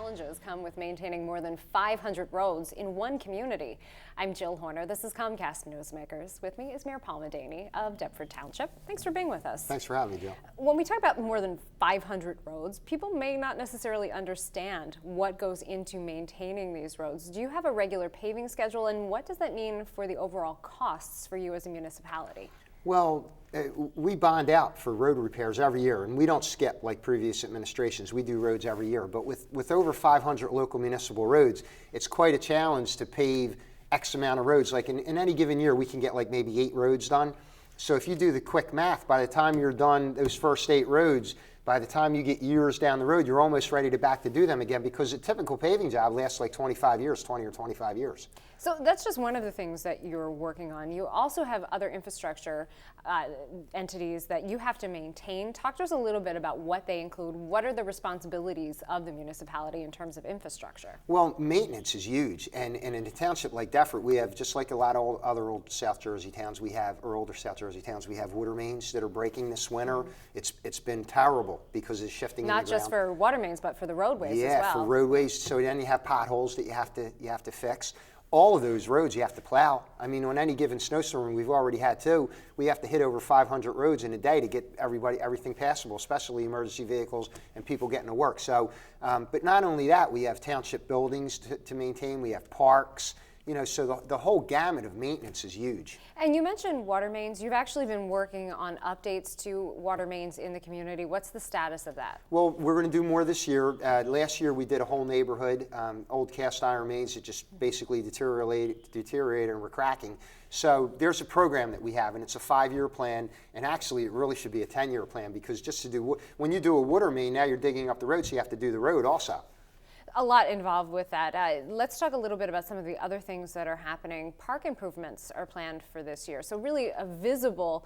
challenges come with maintaining more than 500 roads in one community. I'm Jill Horner. This is Comcast Newsmakers. With me is Mayor Paul Medany of Deptford Township. Thanks for being with us. Thanks for having me, Jill. When we talk about more than 500 roads, people may not necessarily understand what goes into maintaining these roads. Do you have a regular paving schedule, and what does that mean for the overall costs for you as a municipality? Well, we bond out for road repairs every year, and we don't skip like previous administrations. We do roads every year. But with over 500 local municipal roads, it's quite a challenge to pave X amount of roads. Like in any given year, we can get like maybe 8 roads done. So if you do the quick math, by the time you're done those first 8 roads, by the time you get years down the road, you're almost ready to do them again, because a typical paving job lasts like 25 years, 20 or 25 years. So that's just one of the things that you're working on. You also have other infrastructure entities that you have to maintain. Talk to us a little bit about what they include. What are the responsibilities of the municipality in terms of infrastructure? Well, maintenance is huge, and in a township like Deptford, we have, just like a lot of other old South Jersey towns, older South Jersey towns, we have water mains that are breaking this winter. It's been terrible because it's shifting in the ground. Not just for water mains, but for the roadways as well. Yeah, for roadways. So then you have potholes that you have to fix. All of those roads you have to plow. I mean, on any given snowstorm, we've already had 2. We have to hit over 500 roads in a day to get everything passable, especially emergency vehicles and people getting to work. So, but not only that, we have township buildings to maintain. We have parks. You know, so the whole gamut of maintenance is huge. And you mentioned water mains. You've actually been working on updates to water mains in the community. What's the status of that? Well, we're going to do more this year. Last year we did a whole neighborhood, old cast iron mains that just basically deteriorated and were cracking. So there's a program that we have, and it's a 5-year plan, and actually it really should be a 10-year plan, because just to do, when you do a water main, now you're digging up the road, so you have to do the road also. A lot involved with that. Let's talk a little bit about some of the other things that are happening. Park improvements are planned for this year, so really a visible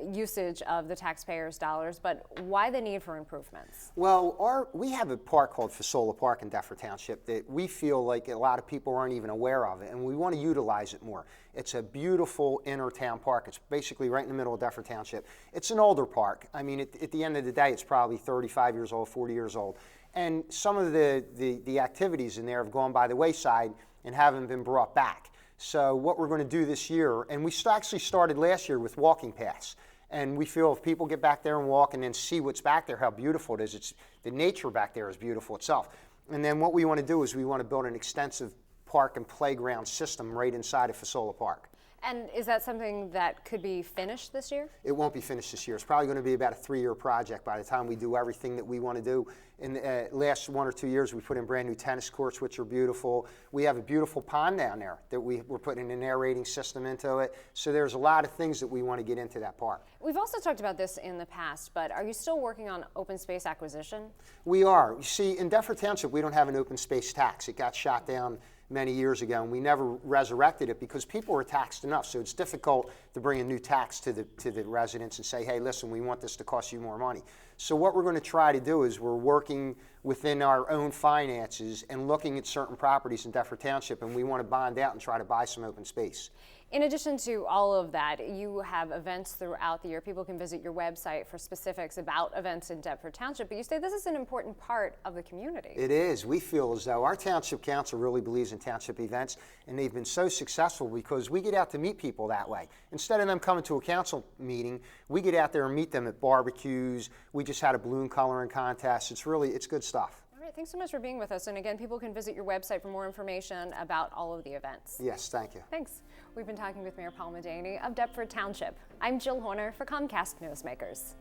usage of the taxpayers' dollars, but why the need for improvements? Well, we have a park called Fasola Park in Deptford Township that we feel like a lot of people aren't even aware of it, and we want to utilize it more. It's a beautiful inner town park. It's basically right in the middle of Deptford Township. It's an older park. I mean, at the end of the day, it's probably 35 years old, 40 years old. And some of the activities in there have gone by the wayside and haven't been brought back. So what we're going to do this year, and we actually started last year with walking paths. And we feel if people get back there and walk and then see what's back there, how beautiful it is, the nature back there is beautiful itself. And then what we want to do is we want to build an extensive park and playground system right inside of Fasola Park. And is that something that could be finished this year? It won't be finished this year. It's probably going to be about a 3-year project by the time we do everything that we want to do. In the last 1 or 2 years, we put in brand new tennis courts, which are beautiful. We have a beautiful pond down there that we're putting an aerating system into it. So there's a lot of things that we want to get into that park. We've also talked about this in the past, but are you still working on open space acquisition? We are. You see, in Deptford Township, we don't have an open space tax. It got shot down many years ago, and we never resurrected it because people are taxed enough. So it's difficult to bring a new tax to the residents and say, hey, listen, we want this to cost you more money. So what we're going to try to do is we're working within our own finances and looking at certain properties in Deptford Township, and we want to bond out and try to buy some open space. In addition to all of that, you have events throughout the year. People can visit your website for specifics about events in Deptford Township, but you say this is an important part of the community. It is. We feel as though our Township Council really believes in township events, and they've been so successful because we get out to meet people that way. Instead of them coming to a council meeting, we get out there and meet them at barbecues. We just had a balloon coloring contest. It's good stuff. All right, thanks so much for being with us. And again, people can visit your website for more information about all of the events. Yes, thank you. Thanks. We've been talking with Mayor Paul Medany of Deptford Township. I'm Jill Horner for Comcast Newsmakers.